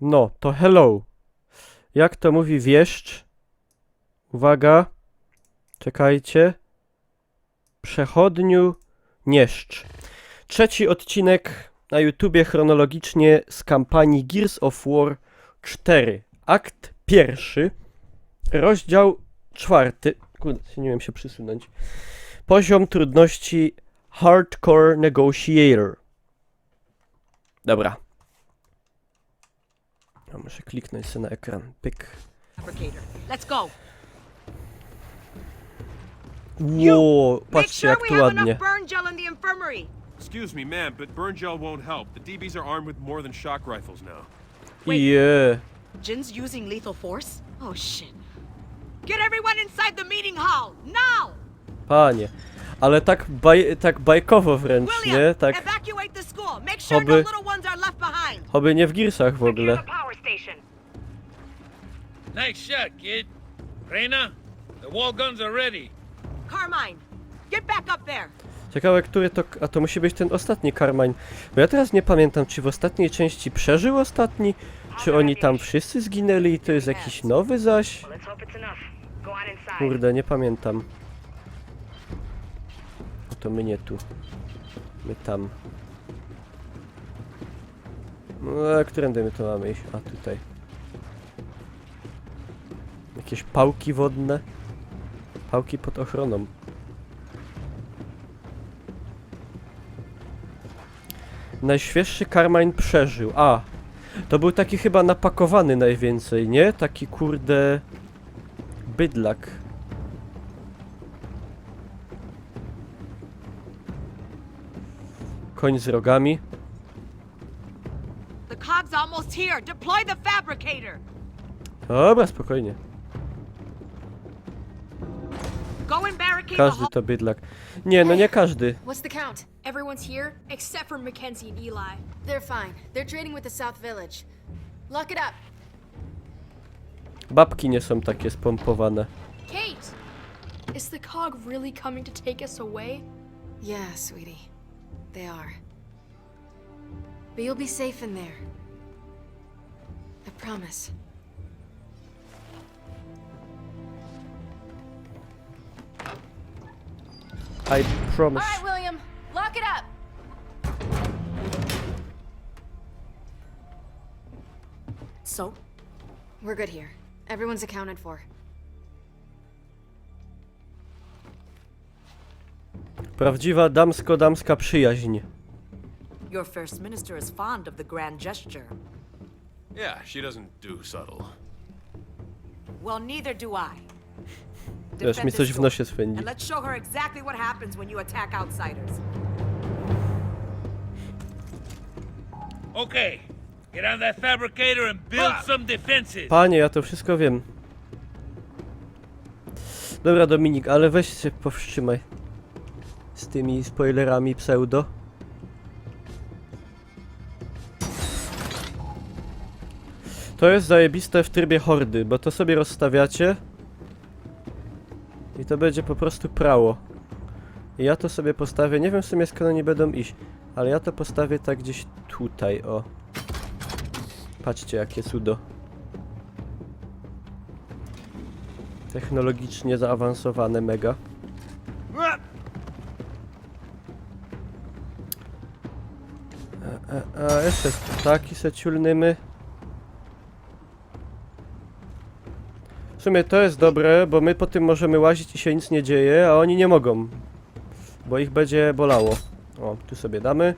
No, to hello. Jak to mówi wieszcz? Uwaga. Czekajcie. Przechodniu nieszcz. Trzeci odcinek na YouTubie chronologicznie z kampanii Gears of War 4. Akt pierwszy. Rozdział czwarty. Kurde, nie wiem się przysunąć. Poziom trudności Hardcore Negotiator. Dobra. Ja muszę kliknąć sobie na ekran. Pyk. Let's go. Ło, Make patrzcie sure jak we tu have ładnie. enough burn gel in the infirmary. Excuse me, ma'am, but burn gel won't help. The DBs are armed with more than shock rifles now. Je. Jin's using lethal force? Oh shit. Get everyone inside the meeting hall, now! Panie. Ale tak bajkowo wręcz, William, nie? Tak, evacuate the school. Make sure no Oby- little ones are left behind. oby nie w Gearsach w ogóle. power station. Nice shot, kid. Reina, the wall guns are ready. Carmine, get back up there. Ciekawe, który to... A to musi być ten ostatni Carmine. Bo ja teraz nie pamiętam, czy w ostatniej części przeżył ostatni, czy oni tam wszyscy zginęli i to jest jakiś nowy zaś? Kurde, nie pamiętam. To my nie tu. My tam. No, a którędy my to mamy iść? A, tutaj. Jakieś pałki wodne. Pałki pod ochroną. Najświeższy Carmine przeżył. A! To był taki chyba napakowany najwięcej, nie? Taki kurde... bydlak. Koń z rogami. The cog's almost here. Deploy the fabricator. Dobra, spokojnie. Go and barricade the Każdy hall. to bydlak. Nie, no nie każdy. What's the count? Everyone's here except for Mackenzie and Eli. They're fine. They're trading with the South Village. Lock it up. Babki nie są takie spompowane. Kate! Is the cog really coming to take us away? Yeah, sweetie. They are. But you'll be safe in there. I promise. I promise. All right, William. Lock it up. So, We're good here. Everyone's accounted for. Prawdziwa damsko-damska przyjaźń. your first minister is fond of the grand gesture. Yeah, she doesn't do subtle. Well, neither do I. Wiesz, mi Defend coś this w nosie school, swędzi. and let's show her exactly what happens when you attack outsiders. Okay, get on that fabricator and build some defenses. Panie, ja to wszystko wiem. Dobra, Dominik, ale weź się powstrzymaj. Z tymi spoilerami pseudo. To jest zajebiste w trybie hordy, bo to sobie rozstawiacie. I to będzie po prostu prało. I ja to sobie postawię, nie wiem w sumie skąd oni będą iść. Ale ja to postawię tak gdzieś tutaj, o. Patrzcie jakie cudo. Technologicznie zaawansowane mega. A jeszcze taki seciulnymy. W sumie to jest dobre, bo my po tym możemy łazić i się nic nie dzieje, a oni nie mogą. Bo ich będzie bolało. O, tu sobie damy.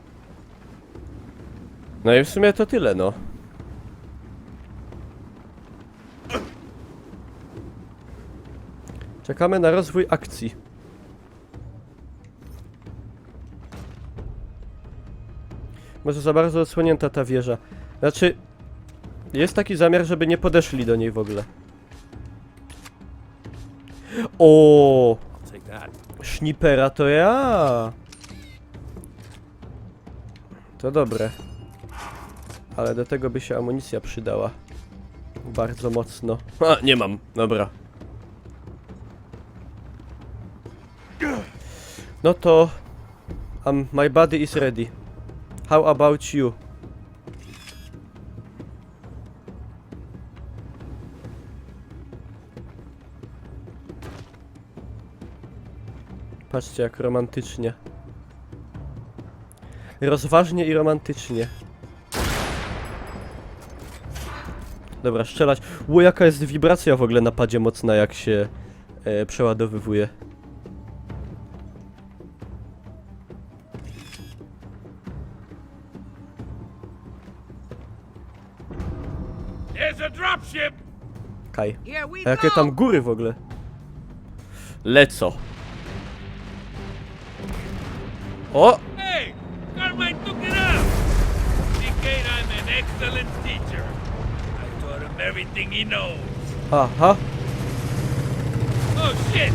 No i w sumie to tyle, no. Czekamy na rozwój akcji. Może za bardzo odsłonięta ta wieża. Znaczy, jest taki zamiar, żeby nie podeszli do niej w ogóle. O, I'll take that. Snipera to ja. To dobre. Ale do tego by się amunicja przydała. Bardzo mocno. A, nie mam. Dobra. No to... my body is ready. How about you? Patrzcie jak romantycznie. Rozważnie i romantycznie. Dobra, strzelać. Ło, jaka jest wibracja w ogóle na padzie mocna, jak się przeładowywuje. There's a dropship! Kaj. Here we A jakie tam go. góry w ogóle? Leco. O! Hey! Carmine took it up! Indicate I'm an excellent teacher. I taught him everything he knows. Aha. Oh shit!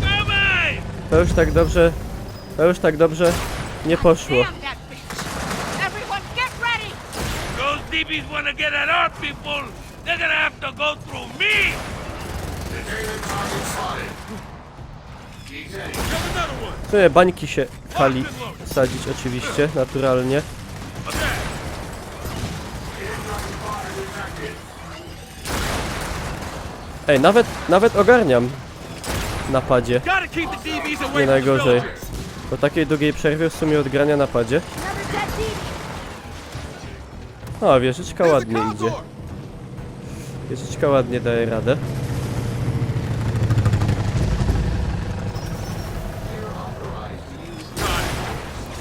Carmine! To już tak dobrze. To już tak dobrze nie poszło. Damn that bitch. Everyone get ready. Those DBs wanna get at our people! They're gonna have to go through me! W sumie bańki się kali sadzić oczywiście, naturalnie. Ej, nawet ogarniam na padzie. Gotta keep the DBs away Nie from the najgorzej. villagers. Po takiej długiej przerwie w sumie odgrania na padzie. O, wieżyczka ładnie idzie. Wieżyczka ładnie daje radę.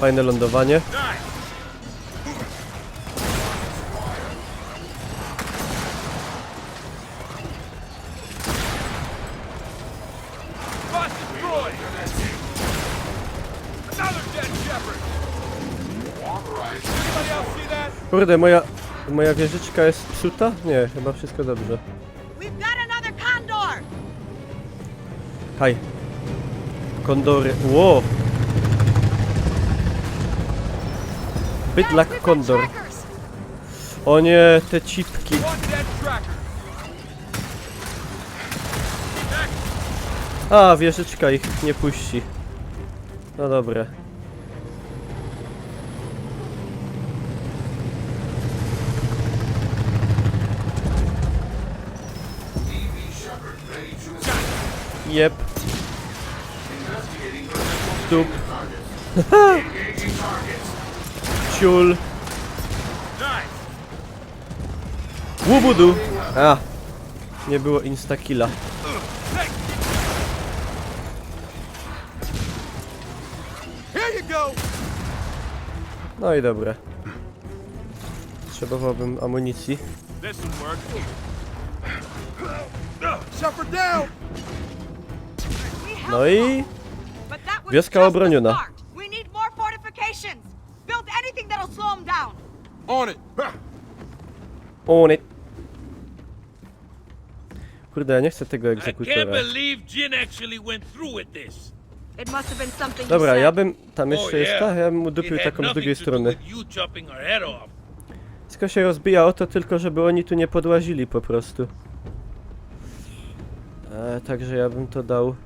Fajne lądowanie. Bus destroyed. Another dead shepherd. Anybody else see that? Kurde, moja wieżyczka jest psuta? Nie, chyba wszystko dobrze. We've got another condor. Haj. Kondory. Ło! Bydlak kondor. Trackers. O nie, te cipki. One dead tracker. A, wieżyczka ich nie puści. No dobre. Jep. Stup. Ciul. Łubudu. A. Nie było instakilla. Here you go. No i dobre. Potrzebowałbym amunicji. This will work. Shepherd down. We held No i them, but that was wioska just obroniona. the start. We need more fortifications. Build anything that'll slow them down. On it. on it. Kurde, ja nie chcę tego I can't egzekutora. believe Jin actually went through with this. It must have been something you Dobra, said. ja bym... Tam Oh, jeszcze jest ta, ja bym udupił It had taką z nothing drugiej to do strony. with you chopping our head off. Wszystko się rozbija o to tylko, żeby oni tu nie podłazili po prostu. Także ja bym to dał...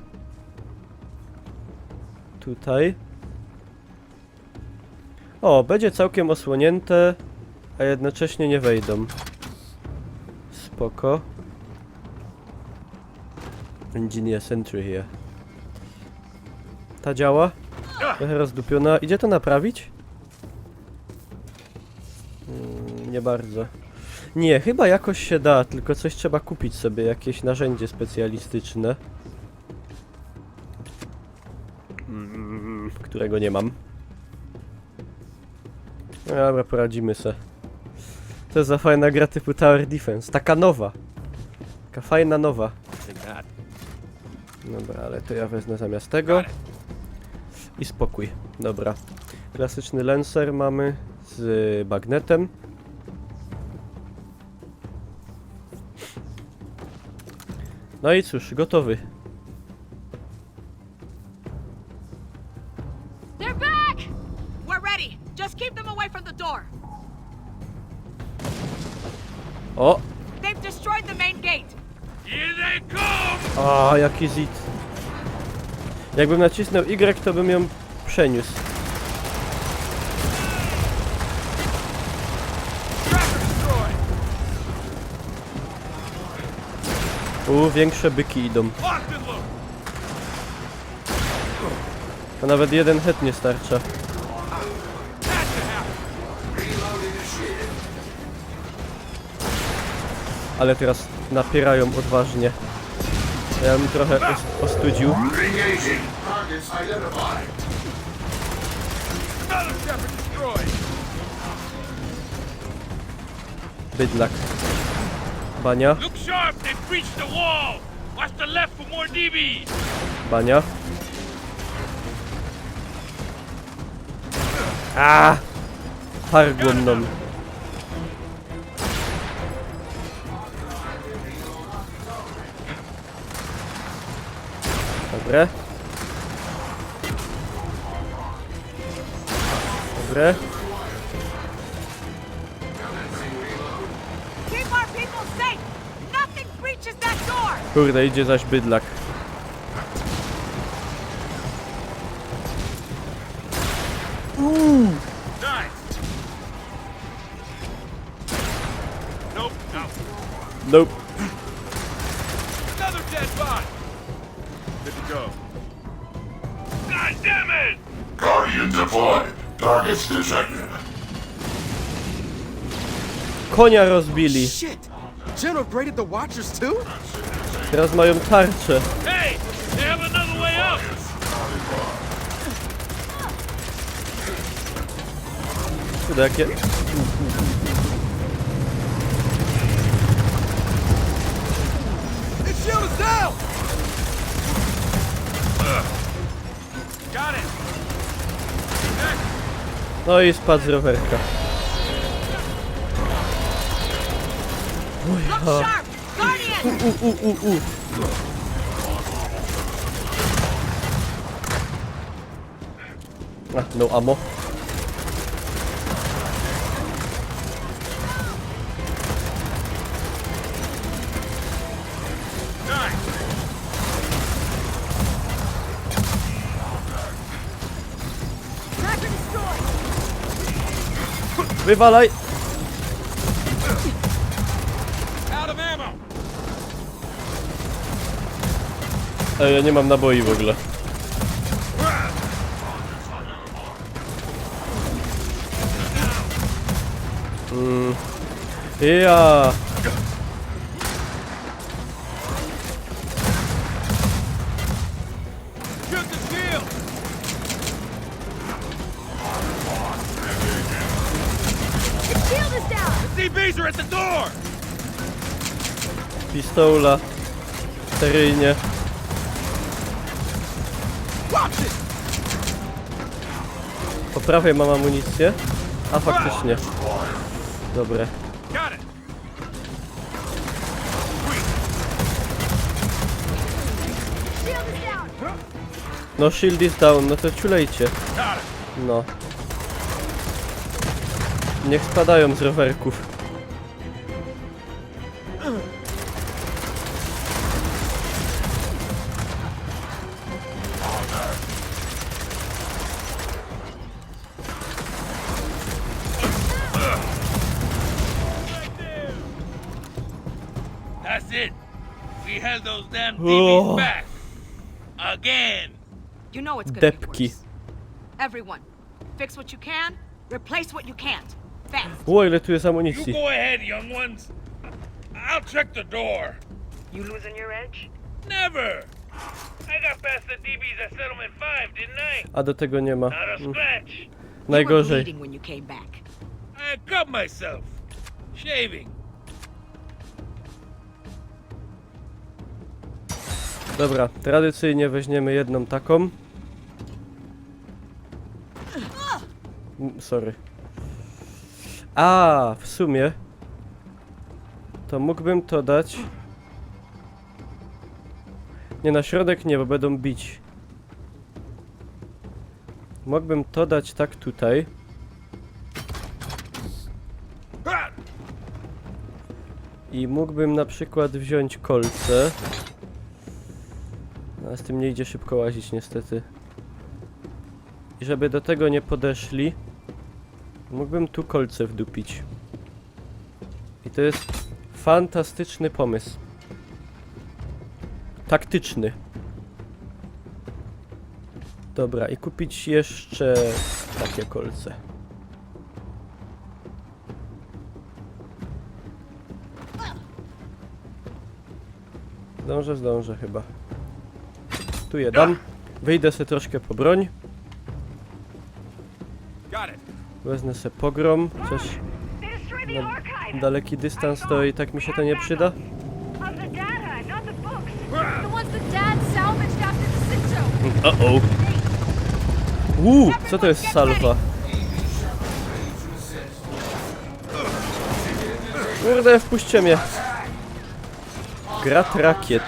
Tutaj. O, będzie całkiem osłonięte, a jednocześnie nie wejdą. Spoko. Engineer Sentry here. Ta działa? Trochę rozdupiona. Idzie to naprawić? Nie bardzo. Nie, chyba jakoś się da, tylko coś trzeba kupić sobie, jakieś narzędzie specjalistyczne. Którego nie mam. No dobra, poradzimy se. To jest za fajna gra typu Tower Defense. Taka nowa. Taka fajna nowa. Dobra, ale to ja wezmę zamiast tego. I spokój. Dobra. Klasyczny Lancer mamy z bagnetem. No i cóż, gotowy. They're back. We're ready. Just keep them away from the door. O! They've destroyed the main gate. Here they come! A, jaki zit. Jakbym nacisnął Y, to bym ją przeniósł. Tracker destroyed. Większe byki idą. Locked and loaded. To nawet jeden head nie starcza. Ale teraz napierają odważnie. Ja bym trochę ostudził. Engaging. Targets identified. Another Shepard destroyed. Bydlak. Bania, Look sharp, they've breached the wall. Watch the left for more DBs. bania. A! Pargło mną. Dobre. Dobre. Keep our people safe! Nothing breaches that door! Kurde, idzie zaś bydlak. Nice. Nope, no. Nope. Another dead body. Good to go. God damn it! Guardian deployed. Targets detected. Konia rozbili. Shit! General graded the Watchers too? Teraz mają tarczę. Hey, they have another way up. Kurde, jakie... His shield is down! Got it. No i spadł z rowerka. Look sharp! Guardian! Ah, no ammo. Nice. Tracker destroyed! Wywalaj! Out of ammo. Ej, ja nie mam naboi w ogóle. Ja. Shoot the shield. His shield is down! The DBs are at the door. Pistola. Seryjnie. Watch it! Po prawej mam amunicję. A faktycznie. Dobre. Got it. Shield is down! No shield is down, no to ciulejcie. Got it. No. Niech spadają z rowerków. That's it. We held those damn Oh. DBs back. Again. You know it's gonna be Depki. worse. Everyone, fix what you can, replace what you can't. Fast! Ło, ile tu jest You amunicji. go ahead, young ones. I'll check the door. You losing your edge? Never. I got past the DBs at Settlement 5, didn't I? A do tego nie ma. Not a scratch. You were Najgorzej. bleeding when you came back. I cut myself. Shaving. Dobra, tradycyjnie weźmiemy jedną taką. Sorry. A, w sumie to mógłbym to dać. Nie, na środek nie, bo będą bić. Mógłbym to dać tak tutaj. I mógłbym na przykład wziąć kolce. No, a z tym nie idzie szybko łazić niestety. I żeby do tego nie podeszli, mógłbym tu kolce wdupić. I to jest fantastyczny pomysł. Taktyczny. Dobra, i kupić jeszcze takie kolce. Zdążę chyba. Tu je dam. Wyjdę sobie troszkę po broń. Got it. Wezmę sobie pogrom. Coś na daleki dystans to i tak mi się to nie przyda. The ones that Dad salvaged after the Sinjo. Co to jest salwa? Kurde, wpuśćcie mnie. Grat rakiet.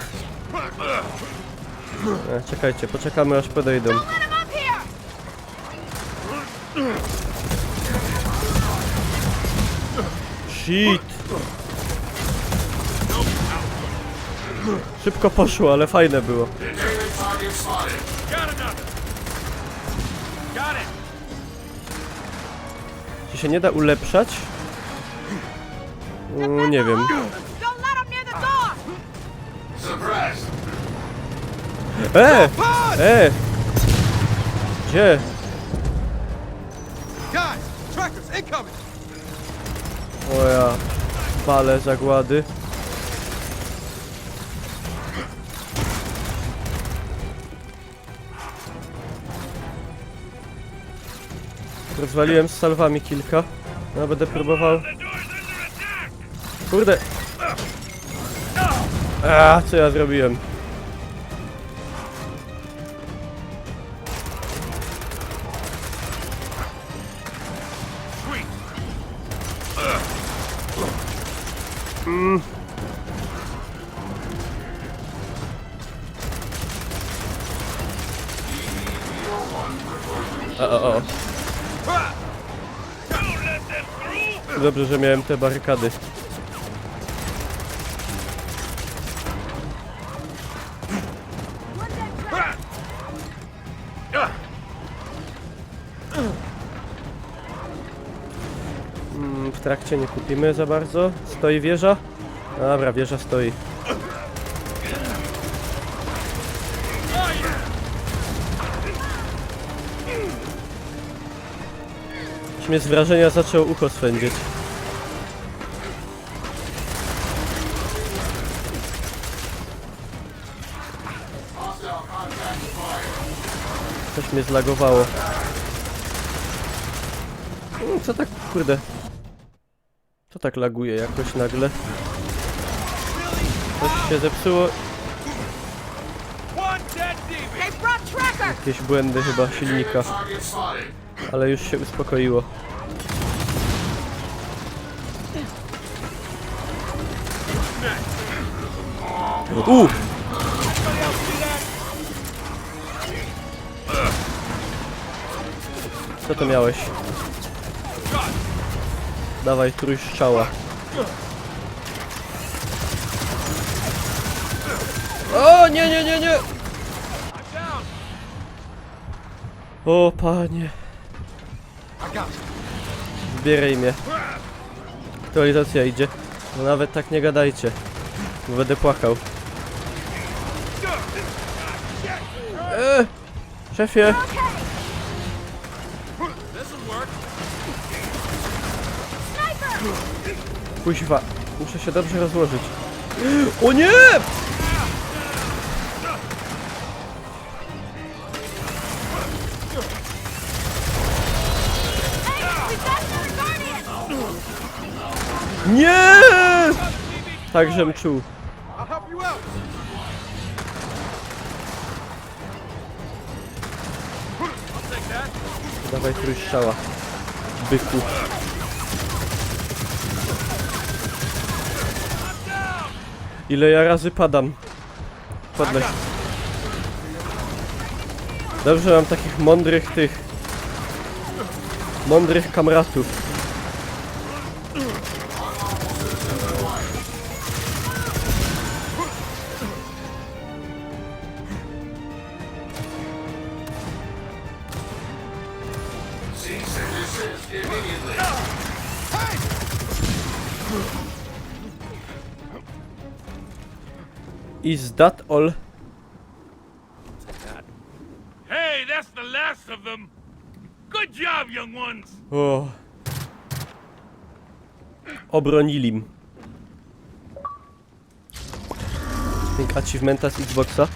Czekajcie, poczekamy aż podejdą. Let him up here! Shit. Szybko poszło, ale fajne było. Target spotted. Got another. Got it. Czy się nie da ulepszać? Nie wiem. Don't let him near the door! Suppressed. Gdzie? Guys, trackers incoming! O ja. Pale zagłady. Rozwaliłem z salwami kilka. No, będę próbował. Kurde. Co ja zrobiłem? Dobrze, że miałem te barykady. W trakcie nie kupimy za bardzo. Stoi wieża? Dobra, wieża stoi. Już mnie z wrażenia zaczął ucho swędzić. Coś mnie zlagowało. Co tak, kurde? Co tak laguje jakoś nagle? Coś się zepsuło. One dead DB. They brought tracker! Jakieś błędy chyba silnika. Target spotted. Ale już się uspokoiło. Co to miałeś? Dawaj, trójstrzała. O, nie! O, panie. Zbieraj mnie. Aktualizacja idzie. No nawet tak nie gadajcie. Bo będę płakał. Szefie! Kuźwa, muszę się dobrze rozłożyć. O nie! Nie! Tak, żem czuł. I'll help you out! Dawaj trójstrzała. Byku. Ile ja razy padam. Podnoś. Dobrze, mam takich mądrych mądrych kamratów. Cease and desist immediately. Is that all? Hey, Hey, that's the last of them. Good job, young ones. O. Obronili im. Think achievementa z Xboxa.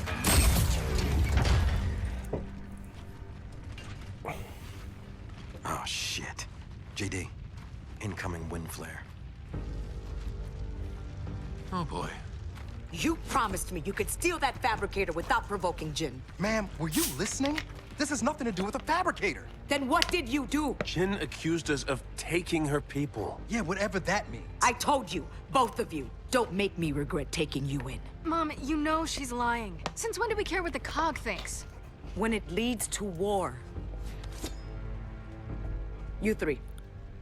Oh, shit. JD, incoming wind flare. Oh boy. You promised me you could steal that fabricator without provoking Jin. Ma'am, were you listening? This has nothing to do with a fabricator. Then what did you do? Jin accused us of taking her people. Yeah, whatever that means. I told you, both of you, don't make me regret taking you in. Mom, you know she's lying. Since when do we care what the Cog thinks? When it leads to war. You three,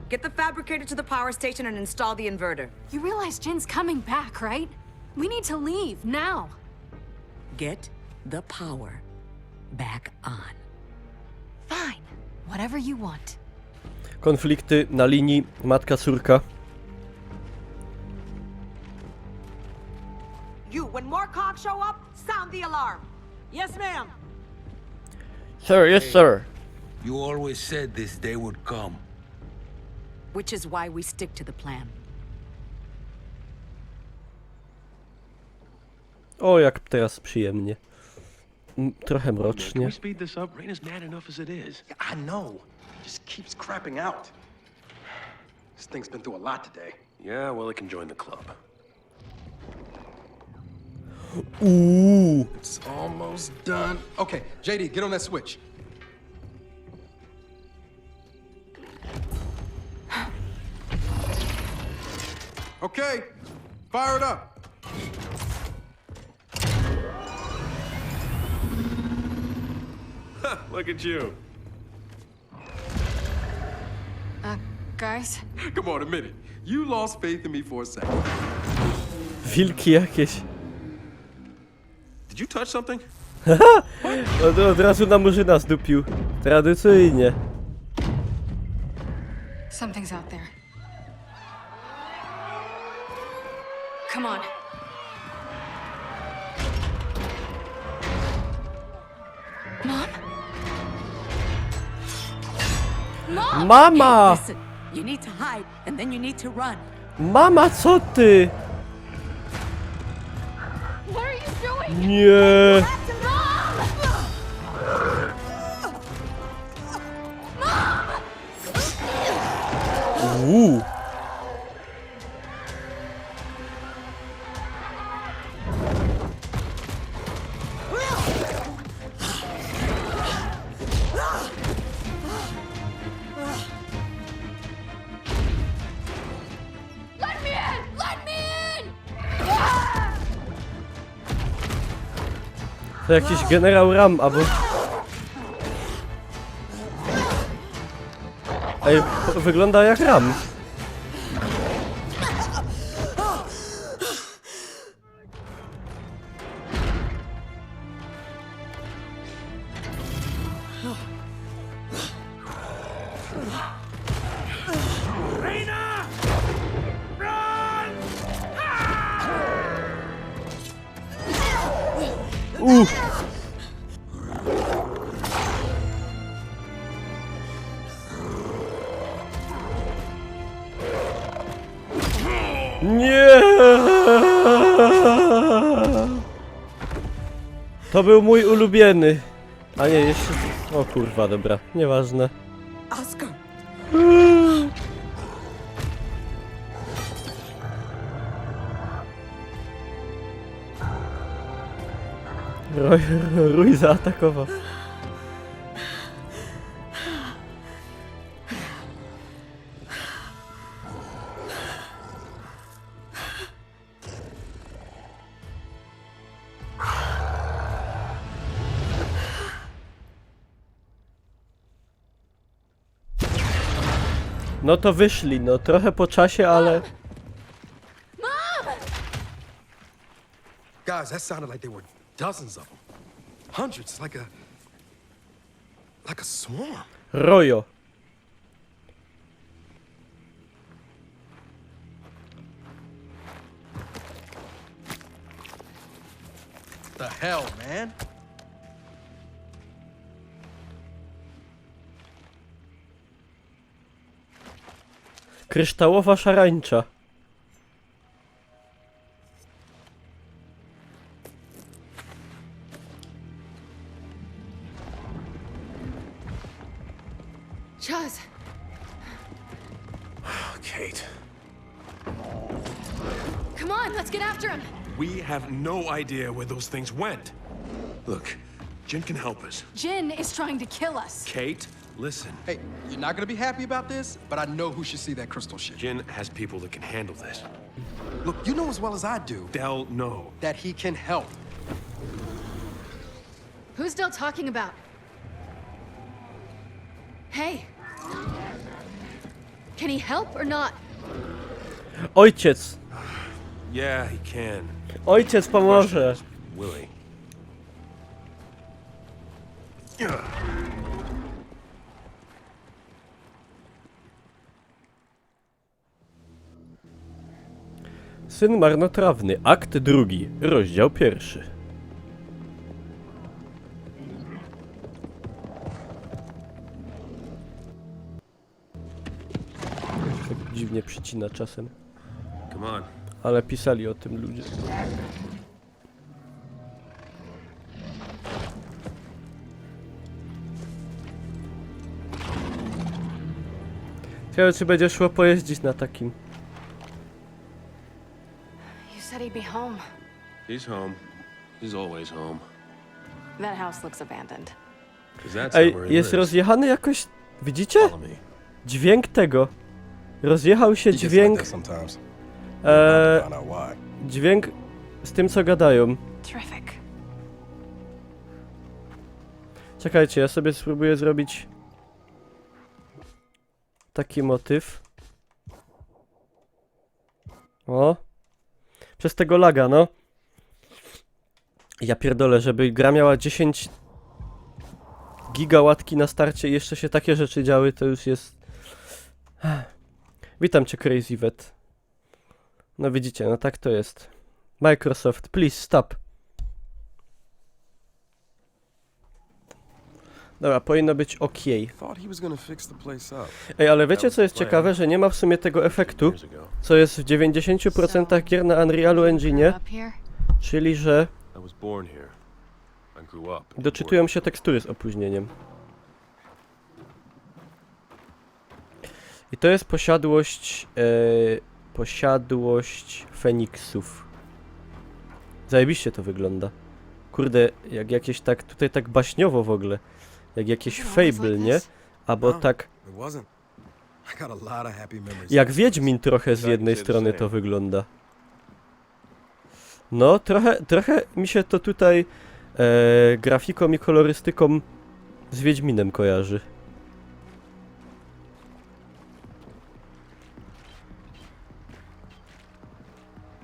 get the fabricator to the power station and install the inverter. You realize Jin's coming back, right? We need to leave, now. Get the power back on. Fine. Whatever you want. Konflikty na linii matka-córka. You, when more cogs show up, sound the alarm. Yes, ma'am. Sir, yes sir. You always said this day would come. Which is why we stick to the plan. O, jak teraz przyjemnie. Trochę Can mrocznie. we speed this up? Rain is mad enough as it is. Yeah, I know. It just keeps crapping out. This thing's been through a lot today. Yeah, well, it can join the club. Uuu. It's almost done. Okay, JD, get on that switch. Okay, fire it up. Look at you. Guys? Come on, admit it. You lost faith in me for a second. Wilki jakieś. Did you touch something? Od razu na murzyna zdupił. Tradycyjnie. Something's out there. Come on. Mom? Mom! Mama! Listen, you need to hide, and then you need to run. Mama, co ty? What are you doing? Nie. Uuu. Let me in! Let me in! To jakiś generał Ram, albo... Ej, wygląda jak Ram. Reina! Run! Nie! To był mój ulubiony. A nie, jeszcze... O kurwa, dobra, nieważne. Oscar! Rój zaatakował. No to wyszli, no trochę po czasie, ale... Guys, that sounded like there were dozens of them. Hundreds, like a swarm. Rojo. The hell, man? Kryształowa szarańcza. Chaz, Kate. come on, let's get after him. We have no idea where those things went. Look, Jin can help us. Jin is trying to kill us. Kate, listen. Hey, you're not gonna be happy about this, but I know who should see that crystal shit. Jin has people that can handle this. Look, you know as well as I do Del, no. that he can help. Who's Del talking about? Hey. Can he help or not? Ojciec! Yeah, he can. Ojciec pomoże! Willie. Syn marnotrawny, akt 2, rozdział 1. Tak dziwnie przycina czasem, Come on. ale pisali o tym ludzie. Ciekawe, czy będzie szło pojeździć na takim. You said he'd be home. He's home. He's always home. That house looks abandoned. 'Cause that's Ej, where he jest lives. rozjechany jakoś... Widzicie? Follow me. Dźwięk tego. Rozjechał się He gets like dźwięk... that sometimes. Eee, Find out why. dźwięk z tym, co gadają. Terrific. Czekajcie, ja sobie spróbuję zrobić taki motyw. O. Przez tego laga, no. Ja pierdolę, żeby gra miała 10 gigałatki na starcie i jeszcze się takie rzeczy działy, to już jest... Witam cię, Crazy Vet. No widzicie, no tak to jest. Microsoft, please stop. Dobra, powinno być ok. Thought he was gonna fix the place up. Ej, ale wiecie co jest ciekawe, że nie ma w sumie tego efektu, Years ago. co jest w 90% gier na Unrealu Engine, Up here? czyli że I was born here. I grew up. doczytują się tekstury z opóźnieniem. I to jest posiadłość, posiadłość Feniksów. Zajebiście to wygląda. Kurde, jak jakieś tak, tutaj tak baśniowo w ogóle. Jak jakieś Fable, nie? Albo tak, It wasn't. I got a lot of happy memories. jak Wiedźmin trochę z jednej strony to wygląda. No, trochę mi się to tutaj grafiką i kolorystyką z Wiedźminem kojarzy.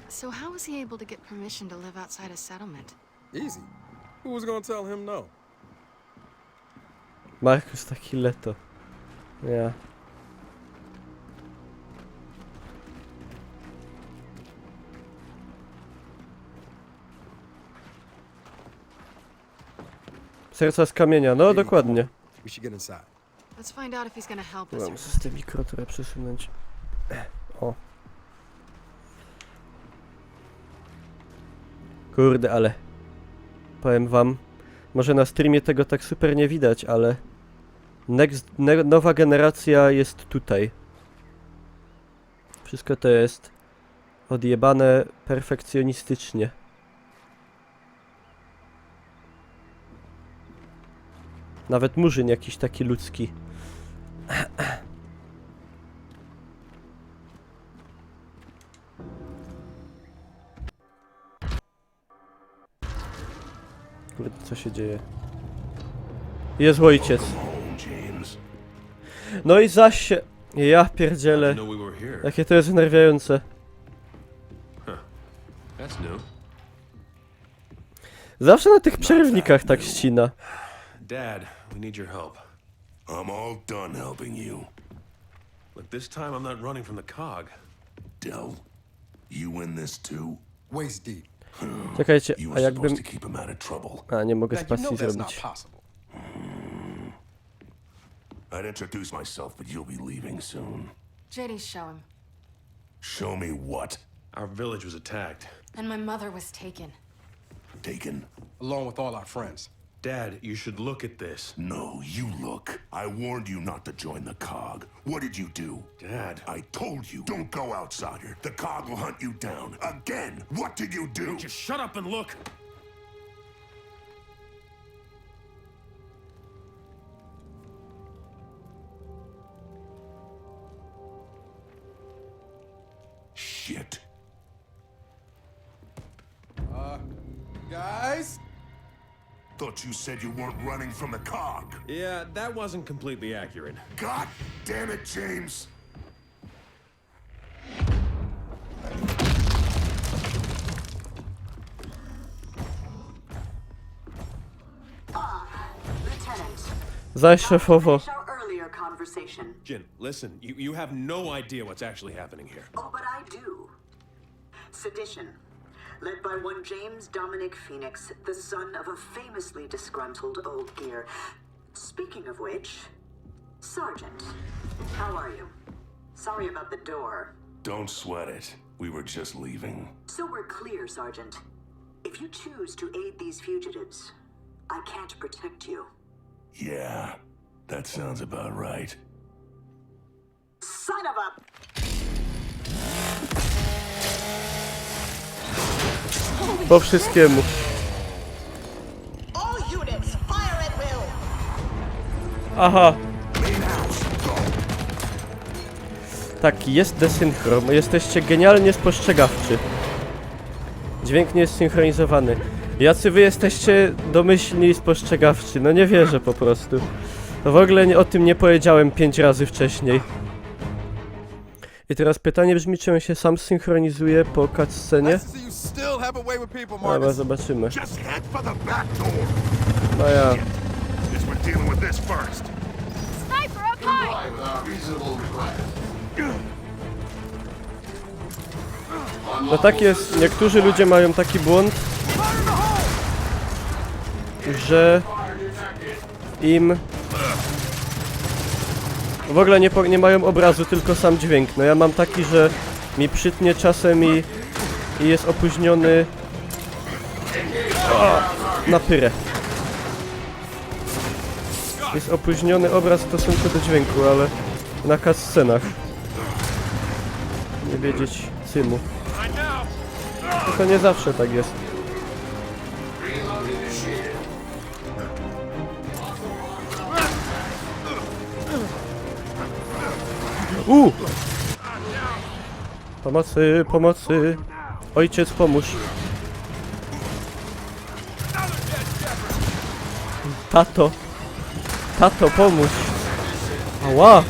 So how was he able to get permission to live outside a settlement? Easy. Who was gonna tell him no? Markus taki leto. Ja. Serca z kamienia, no dokładnie. We should get inside. Let's find out if he's gonna help us. Mam system mikro trochę przesunąć. O. Kurde, ale powiem wam, może na streamie tego tak super nie widać, ale nowa generacja jest tutaj. Wszystko to jest odjebane perfekcjonistycznie. Nawet murzyn jakiś taki ludzki. Kurde, co się dzieje? Jest ojciec. No i zaś się... Ja pierdzielę. Know we were here. Jakie to jest znerwiające. That's new. Zawsze na tych przerywnikach tak ścina. Dad, we need your help. I'm all done helping you. Look, this time I'm not running from the cog. Del, you in this too? Waist deep. Czekajcie, You a were jakbym... supposed to keep him out of trouble. A, nie mogę Now, you spacji know that's not zrobić. possible. I'd introduce myself, but you'll be leaving soon. JD, show him. Show me what? Our village was attacked. And my mother was taken. Taken? Along with all our friends. Dad, you should look at this. No, you look. I warned you not to join the COG. What did you do? Dad. I told you, don't go outsider. The COG will hunt you down. Again, what did you do? Just shut up and look! Shit. Guys? Thought you said you weren't running from the COG. Yeah, that wasn't completely accurate. God damn it, James. Zaś szefowo. Jin, listen, you have no idea what's actually happening here. Oh, but I do. Sedition, led by one James Dominic Phoenix, the son of a famously disgruntled old gear. Speaking of which, Sergeant, how are you? Sorry about the door. Don't sweat it. We were just leaving. So we're clear, Sergeant. If you choose to aid these fugitives, I can't protect you. Yeah, that sounds about right. Son of a... Po wszystkiemu. All units, fire at will! Aha. Tak, jest desynchron. Jesteście genialnie spostrzegawczy. Dźwięk nie jest synchronizowany. Jacy wy jesteście domyślni i spostrzegawczy? No nie wierzę po prostu. No w ogóle o tym nie powiedziałem 5 razy wcześniej. I teraz pytanie brzmi, czy on się sam synchronizuje po cutscenie? Dobra, zobaczymy. No ja. Sniper up high! No tak jest, niektórzy ludzie mają taki błąd, że im w ogóle nie mają obrazu, tylko sam dźwięk. No ja mam taki, że mi przytnie czasem i jest opóźniony na pyrę. Jest opóźniony obraz w stosunku do dźwięku, ale na cutscenach. Nie wiedzieć cymu. To nie zawsze tak jest. Pomocy, pomocy. Ojciec, pomóż. Tato. Tato, pomóż. Ała.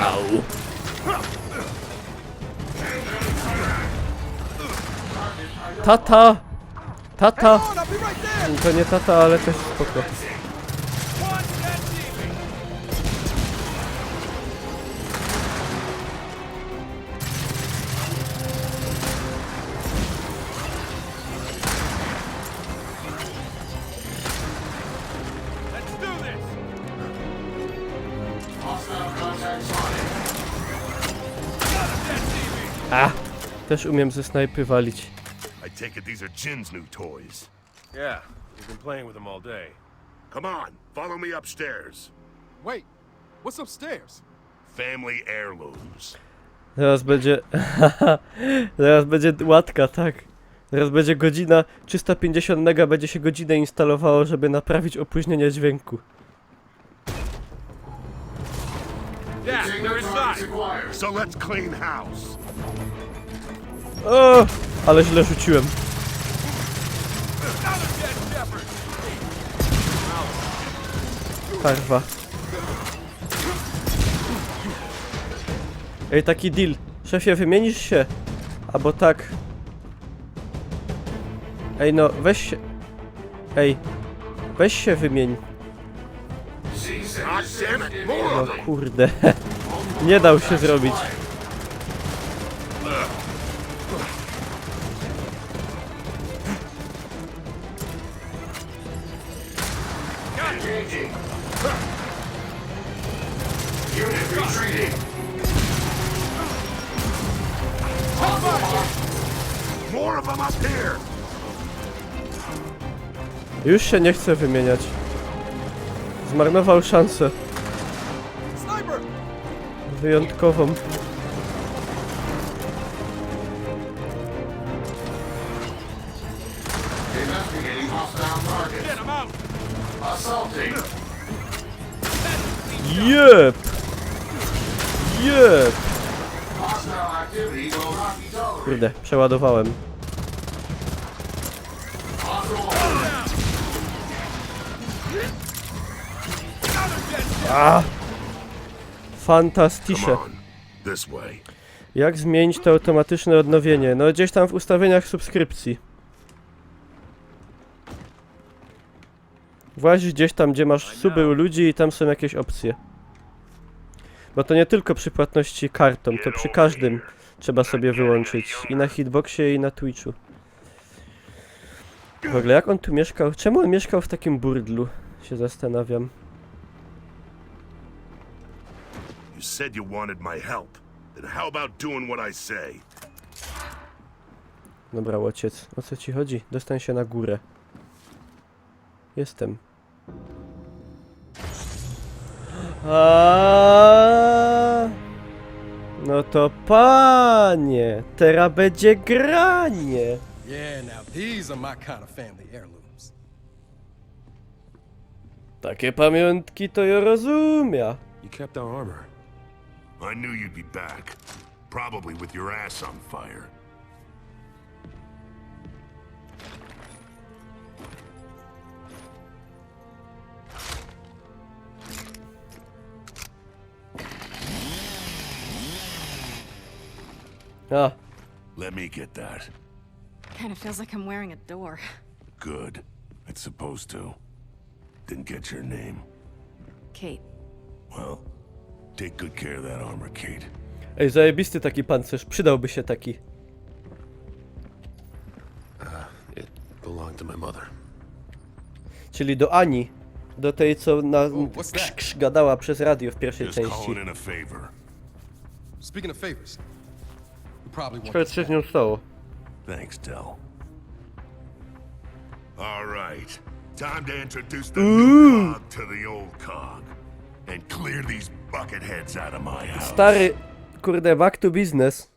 Au. Tata! Tata! To nie tata, ale też spoko. A! Też umiem ze snajpy walić. I take it these are Jin's new toys. Yeah, we've been playing with them all day. Come on, follow me upstairs. Wait, what's upstairs? Family heirlooms. Zaraz będzie... Zaraz będzie łatka, tak. Zaraz będzie godzina... 350 mega będzie się godzinę instalowało, żeby naprawić opóźnienie dźwięku. Yeah, they're inside. So let's clean house. O! Ale źle rzuciłem. Karwa. Ej, taki deal. Szefie, wymienisz się? Albo tak. Ej, no, weź się... Ej. Weź się wymień. No kurde. Nie dał się zrobić. More of them up here! Już się nie chce wymieniać. Zmarnował szansę. Sniper! Wyjątkową. Investigating hostile targets. Get him out! Assaulting. Jep! Jep! Hostile activity will not be tolerated. Kurde, przeładowałem. A! Fantastycznie. Come on. This way. Jak zmienić to automatyczne odnowienie? No gdzieś tam w ustawieniach subskrypcji. Włazisz gdzieś tam, gdzie masz suby u ludzi i tam są jakieś opcje. Bo to nie tylko przy płatności kartą, to przy każdym trzeba sobie wyłączyć. I na hitboxie, i na Twitchu. W ogóle jak on tu mieszkał? Czemu on mieszkał w takim burdlu? Się zastanawiam. You said you wanted my help. Then how about doing what I say? Dobra, ojciec, o co ci chodzi? Dostań się na górę. Jestem. No to panie, teraz będzie granie. Yeah, now these are my kind of family heirlooms. Takie pamiątki to ja rozumiem. You kept our armor. I knew you'd be back. Probably with your ass on fire. A, Let me get that. Kind of feels like I'm wearing a door. Good. It's supposed to. Didn't get your name. Kate. Well, take good care of that armor, Kate. ej, zajebisty taki pancerz, przydałby się taki. It belonged to my mother. Czyli do Ani. Do tej, co na what's that? krz gadała przez radio w pierwszej Just części. calling in a favor. Speaking of favors, you probably want Ciekawe, co this się z back. nią stało. Thanks, Del. All right. Time to introduce the new cog to the old cog. And clear these bucketheads out of my house. Stary, kurde, back to business.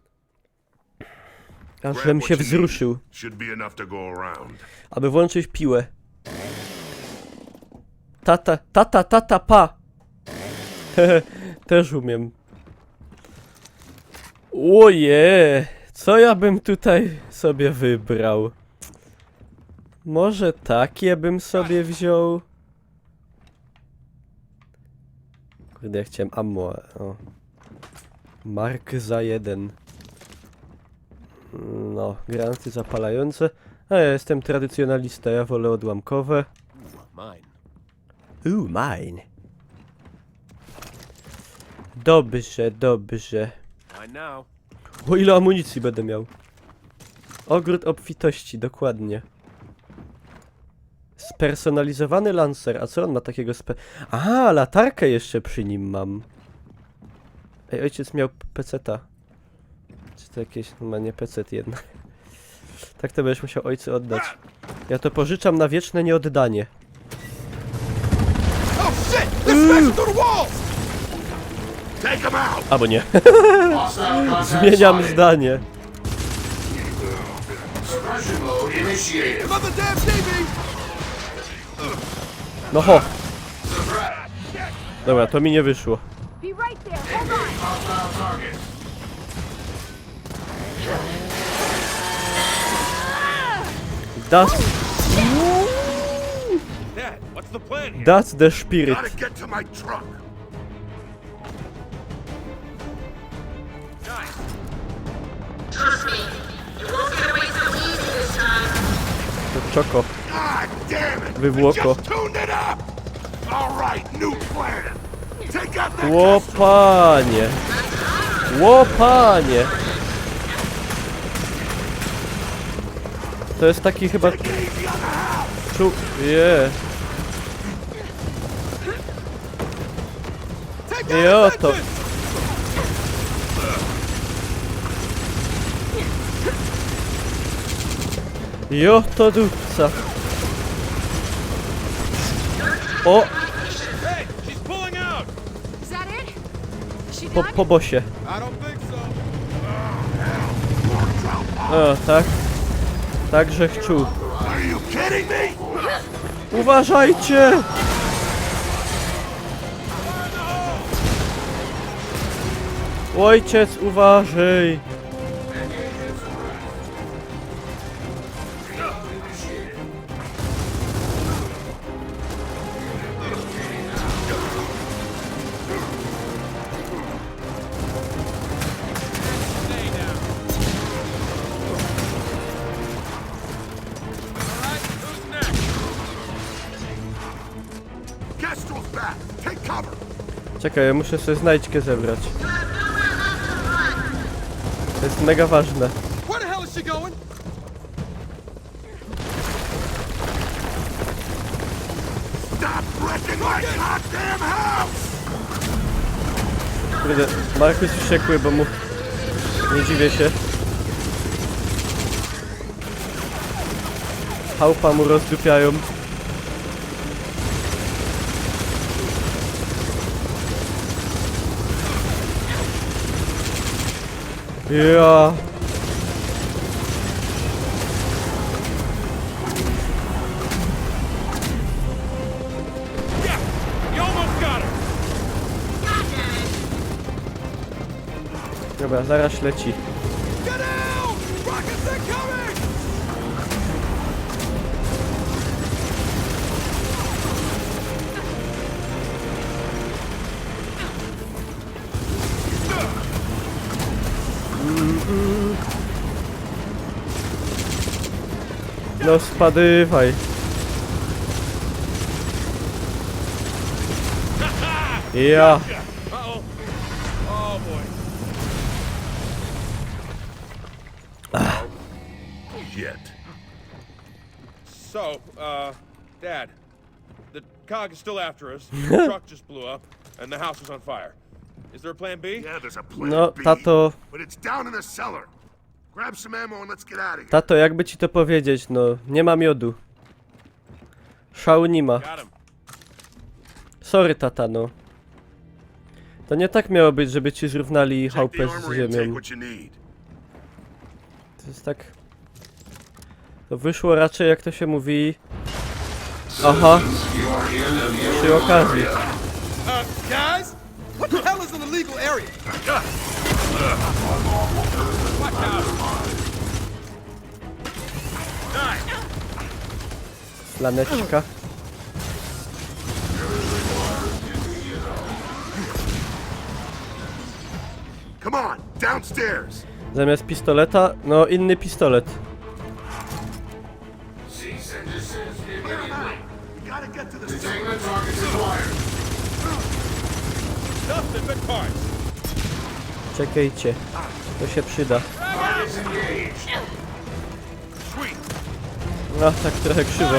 Aż Grab bym what się you need. wzruszył, Should be enough to go around. aby włączyć piłę. Tata, pa! Też umiem. Oje, co ja bym tutaj sobie wybrał? Może takie bym sobie wziął? Kurde, ja chciałem ammo. O. Mark za 1. No, granaty zapalające. A ja jestem tradycjonalista, ja wolę odłamkowe. Mine. Mine. Dobrze, dobrze. Mine now. O ile amunicji będę miał. Ogród obfitości, dokładnie. Spersonalizowany lancer. A co on ma takiego A, latarkę jeszcze przy nim mam. Ej, ojciec miał peceta. Czy to jakieś... No nie pecet jednak. Tak to będziesz musiał ojcu oddać. Ja to pożyczam na wieczne nieoddanie. Oh shit! They're smashing through the walls! Take them out! Albo nie. Hostile contact Zmieniam spotted. zdanie. Suppression mode initiated. Another damn TV! No ho. Dobra, to mi nie wyszło. Be right there. Hold on. Hostile target. That's, Dad, what's the plan here? that's the spirit. Gotta get to my truck. Nice. Trust me, you won't get away so easy this time. To czoko. God damn it! Wywłoko. Just tuned it up! All right, new plan. Take out that Łopanie! Łopanie! To jest taki chyba... I oto! I oto dupca! O! Hey, she's pulling out! Is that it? Is she Po, done? po bosie. I don't think so. O, tak? Także chciał. Are you kidding me? Uważajcie! Ojciec, uważaj! Kestrel's back. Take cover. Czekaj, ja muszę sobie znajdźkę zebrać. To jest mega ważne. Where the hell is she going? Stop wrecking my goddamn house! Kurde, Markus wściekły, bo mu... Nie dziwię się. Chałupa mu rozdupiają. Ja. You almost got her! Dobra, zaraz leci. Get out! Rockets incoming! No spadywaj. Ja. Uh-oh. Oh, boy. Shit. So, Dad, the COG is still after us, the truck just blew up, and the house is on fire. Is there a plan B? Yeah, there's a plan No, B, tato, but it's down in the cellar. Grab some ammo and let's get out of here. tato, jakby ci to powiedzieć, no, nie ma miodu. Szału nie ma. Got him. Sorry, tata, no. To nie tak miało być, żeby ci zrównali Check the chałupę z armory and take ziemią. what you need. To jest tak... To wyszło raczej, jak to się mówi... Aha. Przy okazji. Guys? What the hell is an illegal area? Watch out! Planeczka. Come on, downstairs. Zamiast pistoleta, no inny pistolet. Gotta get to the cellar. Nothing but parts. Czekajcie. To się przyda. No, tak trochę krzywo.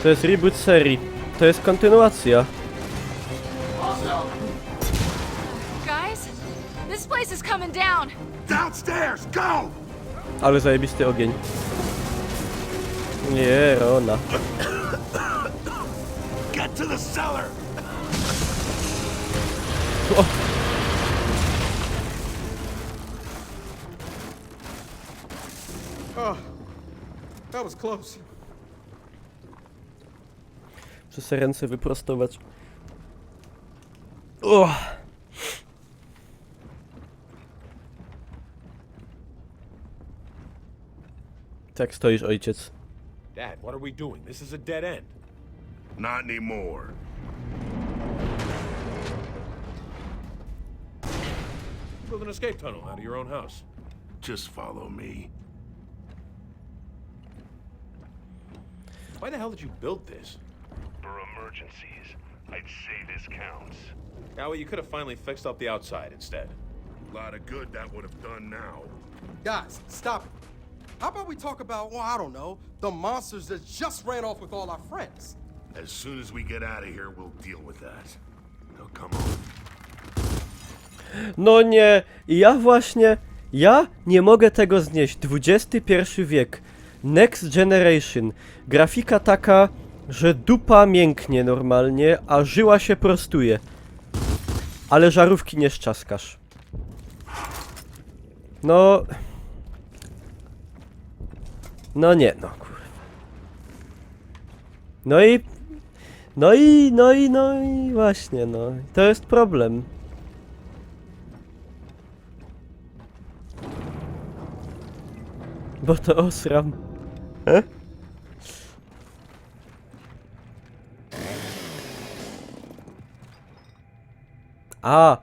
To jest reboot serii. To jest kontynuacja. Guys, this place is coming down. Downstairs, go! Ale zajebisty ogień. Nie, Rona. Get to the cellar. O. Oh, that was close. Muszę sobie ręce wyprostować. O. Tak stoisz, ojciec. Dad, what are we doing? This is a dead end. Not anymore. Build an escape tunnel out of your own house. Just follow me. Why the hell did you build this? For emergencies. I'd say this counts. Now, you could have finally fixed up the outside instead. A lot of good that would have done now. Guys, stop it. How about we talk about, well, I don't know, the monsters that just ran off with all our friends? As soon as we get out of here, we'll deal with that. Now come on. No nie, ja nie mogę tego znieść. XXI wiek, Next Generation, grafika taka, że dupa mięknie normalnie, a żyła się prostuje. Ale żarówki nie szczaskasz. No... No nie, no kurwa. No i właśnie, no. To jest problem. Bo to osram. A,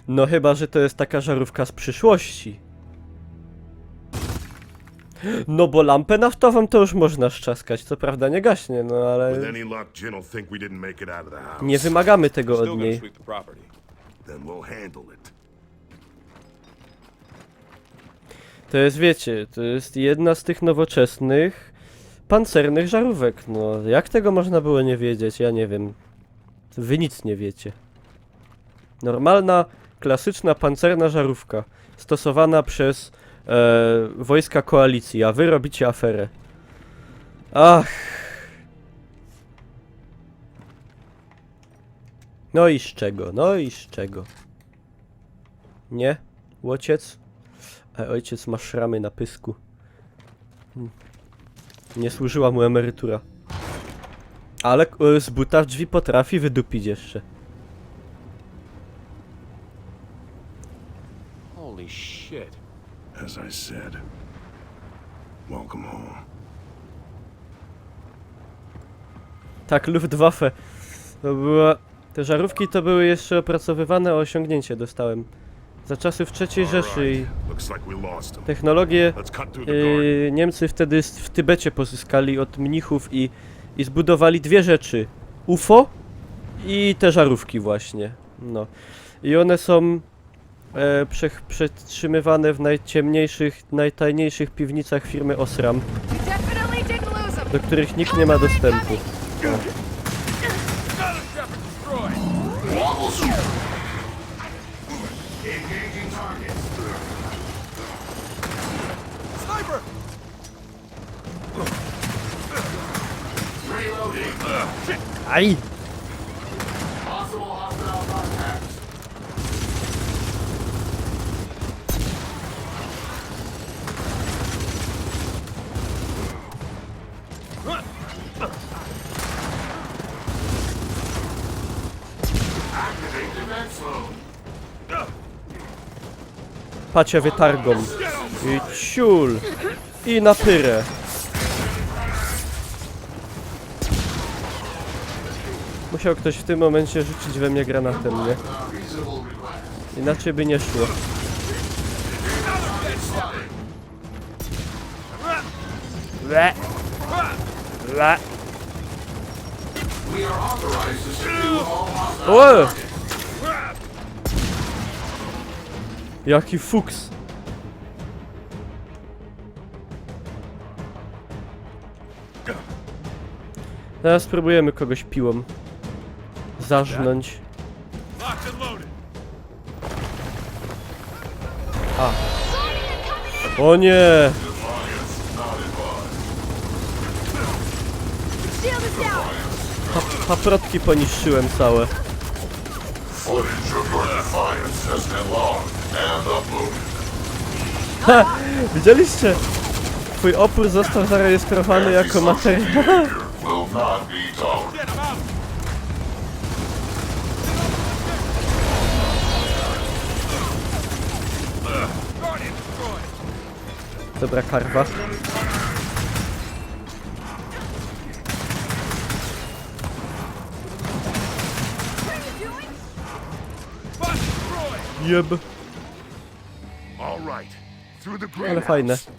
no chyba, że to jest taka żarówka z przyszłości. No bo lampę naftową to już można szczaskać, co prawda nie gaśnie, no ale... With any luck, Jin will think we didn't make it out of the house. Nie wymagamy tego Still od gonna niej. sweep the property. Then we'll handle it. To jest, wiecie, to jest jedna z tych nowoczesnych pancernych żarówek. No, jak tego można było nie wiedzieć? Ja nie wiem. Wy nic nie wiecie. Normalna, klasyczna pancerna żarówka. Stosowana przez wojska koalicji, a wy robicie aferę. Ach. No i z czego? No i z czego? Nie? Łociec? A ojciec ma szramy na pysku. Nie służyła mu emerytura. Ale z buta w drzwi potrafi wydupić jeszcze. Holy shit. As I said, welcome home. Tak, Luftwaffe. To była... Te żarówki to były jeszcze opracowywane, o osiągnięcie dostałem. Za czasów III Rzeszy i Looks like we lost him. technologię Let's cut through the garden. Niemcy wtedy w Tybecie pozyskali od mnichów i zbudowali dwie rzeczy. UFO i te żarówki właśnie. No. I one są przetrzymywane w najciemniejszych, najtajniejszych piwnicach firmy Osram, do których nikt nie ma dostępu. No. Sniper! Aj! Pacie wytargą. I ciul. I na pyrę. Musiał ktoś w tym momencie rzucić we mnie granatem, nie? Inaczej by nie szło. Le. Le. O! Jaki fuks. Teraz spróbujemy kogoś piłą zarżnąć. A. O nie! Paprotki poniszczyłem całe. Ha! Widzieliście? Twój opór został zarejestrowany jako materiał. Dobra karwa. Jeb. All right, through the Ale fajne. greenhouse.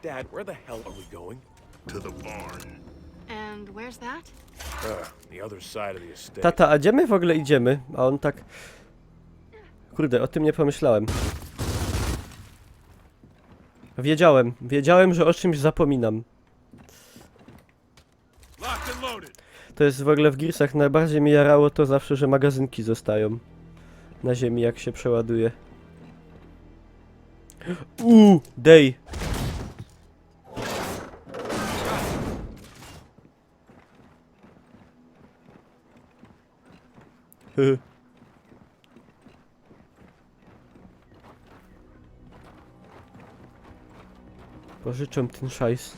Dad, where the hell are we going? To the barn. And where's that? The other side of the estate. Tata, a gdzie my w ogóle idziemy? A on tak... Kurde, o tym nie pomyślałem. Wiedziałem, że o czymś zapominam. Locked and loaded. To jest w ogóle w Gearsach najbardziej mi jarało to zawsze, że magazynki zostają na ziemi, jak się przeładuje. Day. Pożyczam ten szajs.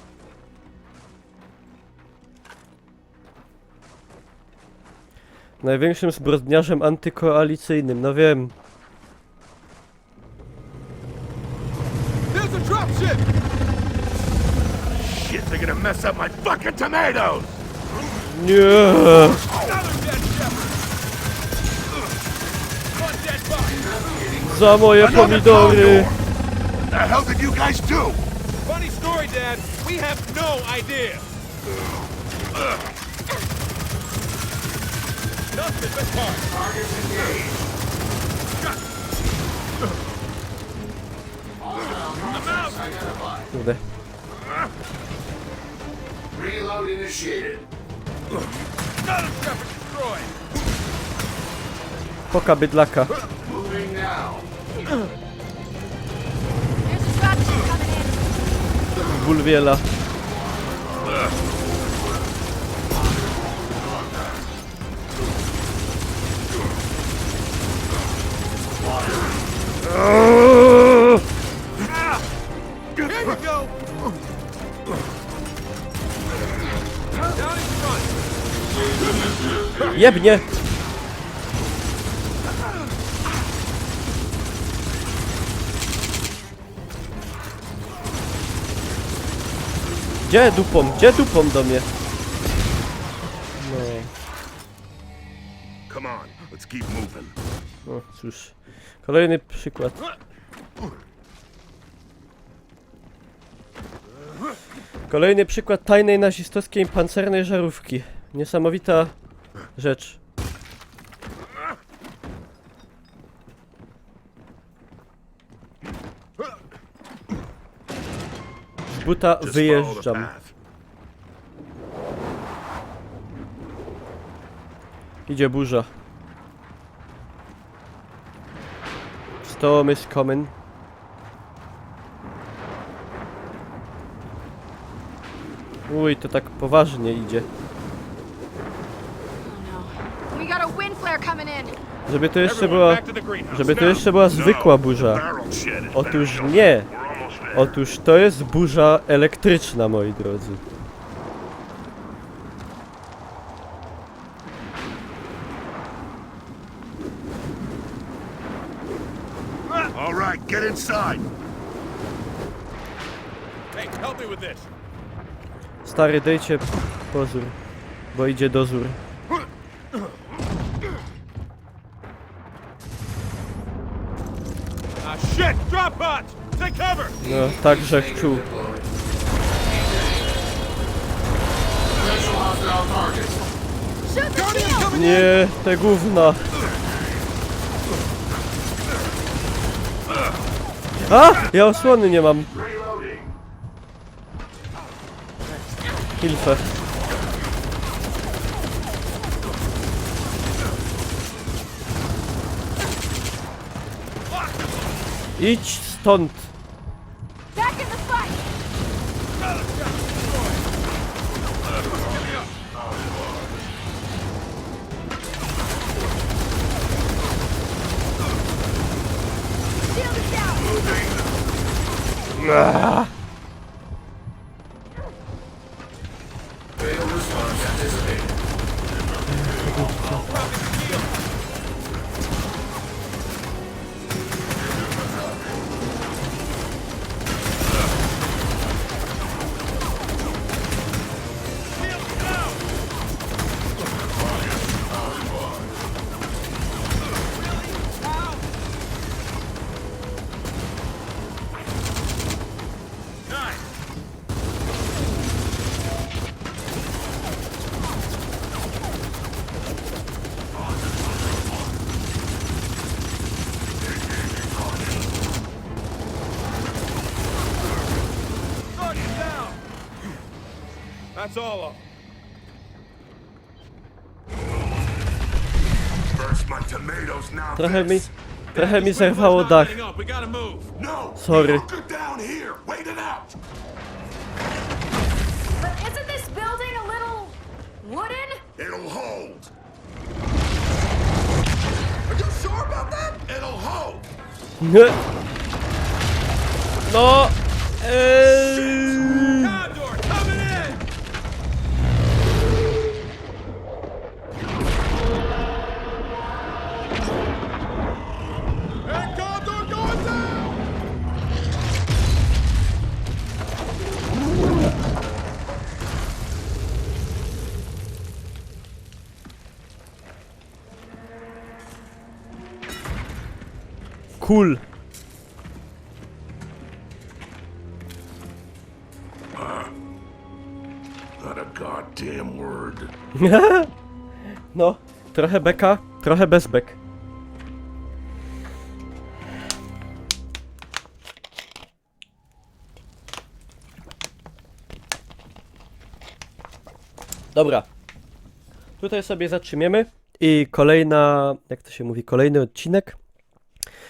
Największym zbrodniarzem antykoalicyjnym, no wiem. There's a dropship! Shit, they're gonna mess up my fucking tomatoes! Nie. Another dead shepherd. One dead body. Za moje pomidory. The hell did you guys do? Funny story, Dad. We have no idea. Nothing but parts. Targets engaged. Kurde. Reload initiated. Another shepherd destroyed. Poka bydlaka. Moving now. There's a dropship coming in. Bulwiela. Here you go. Down in front. Jebnie! Gdzie dupą? Gdzie dupą do mnie? No, Come on, let's keep moving. no cóż. Kolejny przykład. Kolejny przykład tajnej nazistowskiej pancernej żarówki. Niesamowita rzecz. Z buta Just follow the wyjeżdżam. path. Idzie burza. Storm is coming. Uj, to tak poważnie idzie. Oh no. We got a wind flare coming in. Żeby to jeszcze Everyone była... back to the greenhouse. Żeby to jeszcze była zwykła burza. Barrel shed is Otóż back. nie. We're almost there. Otóż to jest burza elektryczna, moi drodzy. All right, get inside. Hey, help me with this. Stary, dejcie pozór, bo idzie dozór. Ah, shit! Drop pod! Take cover! No, także czuł. Shoot the shield! Nie, te gówna. A! Ja osłony nie mam. Hilfe. Idź stąd. Back in the fight! Shield is down! Ah. That's all of them. First my tomatoes, now this. Trochę mi zerwało dach. We gotta move. No! Sorry. Hunker down here! Wait it out! But isn't this building a little wooden? It'll hold! Are you sure about that? It'll hold! No! Condor, coming in! Hey, Condor going down! Cool. Not a goddamn word. No, trochę beka, trochę bez bek. Dobra. Tutaj sobie zatrzymiemy i kolejna, jak to się mówi, kolejny odcinek.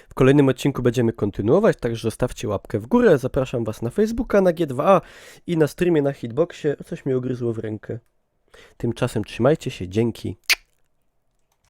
W kolejnym odcinku będziemy kontynuować, także zostawcie łapkę w górę. Zapraszam was na Facebooka, na G2A i na streamie na Hitboxie. Coś mi ugryzło w rękę. Tymczasem trzymajcie się, dzięki.